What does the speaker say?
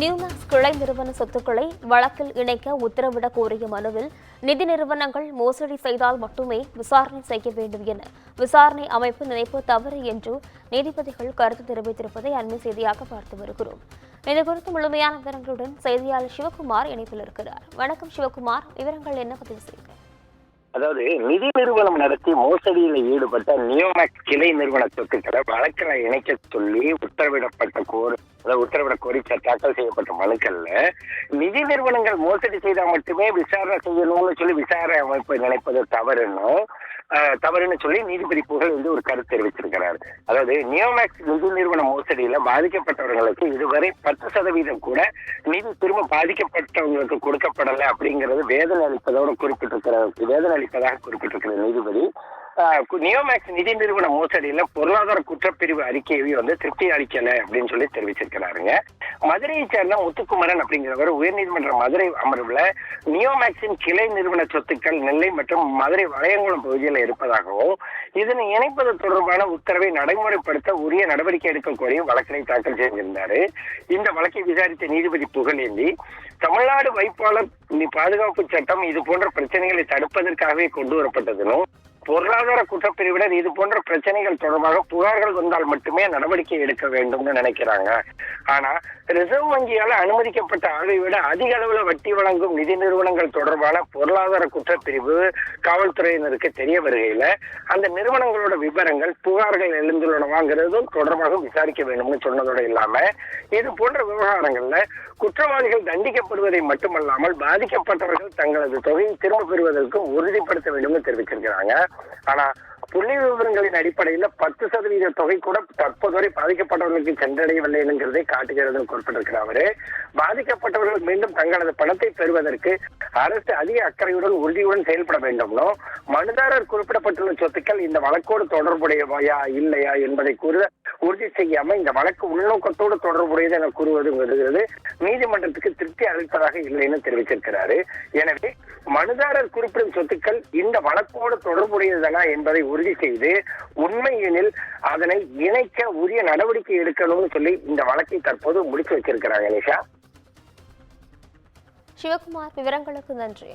நியூமாக்ஸ் கிளை நிறுவன சொத்துக்களை வழக்கில் இணைக்க உத்தரவிடக் கோரிய மனுவில் நிதி நிறுவனங்கள் மோசடி செய்தால் மட்டுமே விசாரணை செய்ய வேண்டும் என விசாரணை அமைப்பு நினைப்பு தவறு என்று நீதிபதிகள் கருத்து தெரிவித்திருப்பதை அண்மை செய்தியாக பார்த்து வருகிறோம். இதுகுறித்து முழுமையான விவரங்களுடன் செய்தியாளர் சிவகுமார் இணைப்பில் இருக்கிறார். வணக்கம் சிவகுமார், விவரங்கள் என்ன பதிவு செய்யுங்க? அதாவது நிதி நிறுவனம் நடத்தி மோசடியில் ஈடுபட்ட நியோமேக்ஸ் கிளை நிறுவன சொத்துக்களை வழக்கில் இணைக்க சொல்லி உத்தரவிட கோரி தாக்கல் செய்யப்பட்ட மனுக்கள்ல நிதி நிறுவனங்கள் மோசடி செய்தால் மட்டுமே விசாரணை செய்யணும்னு சொல்லி விசாரணை அமைப்பு நினைப்பது தவறுன்னு சொல்லி நீதிபதி புகழ் ஒரு கருத்து தெரிவிச்சிருக்கிறார். அதாவது நியோமேக்ஸ் நிதி நிறுவன மோசடியில பாதிக்கப்பட்டவர்களுக்கு இதுவரை 10% கூட நிதி திரும்ப பாதிக்கப்பட்டவங்களுக்கு கொடுக்கப்படலை அப்படிங்கிறது வேதனை அளிப்பதாக குறிப்பிட்டிருக்கிற நீதிபதி நியோமேக்ஸ் நிதி நிறுவன மோசடியில பொருளாதார குற்றப்பிரிவு அறிக்கையை திருப்தி அளிக்கல அப்படின்னு சொல்லி தெரிவிச்சிருக்கிறாருங்க. மதுரையை சேர்ந்த முத்துக்குமரன் அப்படிங்கிறவர் உயர்நீதிமன்ற மதுரை அமர்வுல நியோமேக்ஸின் கிளை நிறுவன சொத்துக்கள் நெல்லை மற்றும் மதுரை வளையங்குளம் பகுதியில் இருப்பதாகவும் இதனை இணைப்பது தொடர்பான உத்தரவை நடைமுறைப்படுத்த உரிய நடவடிக்கை எடுக்க கோரி வழக்கினை தாக்கல் செய்திருந்தாரு. இந்த வழக்கை விசாரித்த நீதிபதி புகழேந்தி தமிழ்நாடு வைப்பாளர் பாதுகாப்பு சட்டம் இது போன்ற பிரச்சனைகளை தடுப்பதற்காகவே கொண்டு வரப்பட்டதுன்னு பொருளாதார குற்றப்பிரிவினர் இது போன்ற பிரச்சனைகள் தொடர்பாக புகார்கள் வந்தால் மட்டுமே நடவடிக்கை எடுக்க வேண்டும்னு நினைக்கிறாங்க. ஆனா ரிசர்வ் வங்கியால அனுமதிக்கப்பட்ட அளவை விட அதிக அளவுல வட்டி வழங்கும் நிதி நிறுவனங்கள் தொடர்பான பொருளாதார குற்றப்பிரிவு காவல்துறையினருக்கு தெரிய வருகையில அந்த நிறுவனங்களோட விவரங்கள் புகார்கள் எழுந்துள்ளனவாங்கிறதும் தொடர்பாக விசாரிக்க வேண்டும்னு சொன்னதோடு இல்லாம இது போன்ற விவகாரங்கள்ல குற்றவாளிகள் தண்டிக்கப்படுவதை மட்டுமல்லாமல் பாதிக்கப்பட்டவர்கள் தங்களது தொகையை திரும்ப பெறுவதற்கு உறுதிப்படுத்த வேண்டும் தெரிவிச்சிருக்கிறாங்க. ஆனா புள்ளி விவரங்களின் அடிப்படையில் 10% தொகை கூட தற்போது வரை பாதிக்கப்பட்டவர்களுக்கு சென்றடையவில்லை என்கிறதை காட்டுகிறது குறிப்பிட்டிருக்கிறார். அவரு பாதிக்கப்பட்டவர்கள் மீண்டும் தங்களது பணத்தை பெறுவதற்கு அரசு அதிக அக்கறையுடன் உறுதியுடன் செயல்பட வேண்டும்னோ மனுதாரர் குறிப்பிடப்பட்டுள்ள சொத்துக்கள் இந்த வழக்கோடு தொடர்புடையவையா இல்லையா என்பதை உறுதி செய்யாம இந்த வழக்கு உள்நோக்கத்தோடு தொடர்புடையது என கூறுவது வருகிறது நீதிமன்றத்துக்கு திருப்தி அளிப்பதாக இல்லைன்னு தெரிவிச்சிருக்கிறாரு. எனவே மனுதாரர் குறிப்பிடும் சொத்துக்கள் இந்த வழக்கோடு தொடர்புடையதனா என்பதை உறுதி செய்து உண்மை எனில் அதனை இணைக்க உரிய நடவடிக்கை எடுக்கணும்னு சொல்லி இந்த வழக்கை தற்போது முடிச்சு வச்சிருக்கிறாங்க. நிஷா, சிவகுமார், விவரங்களுக்கு நன்றி.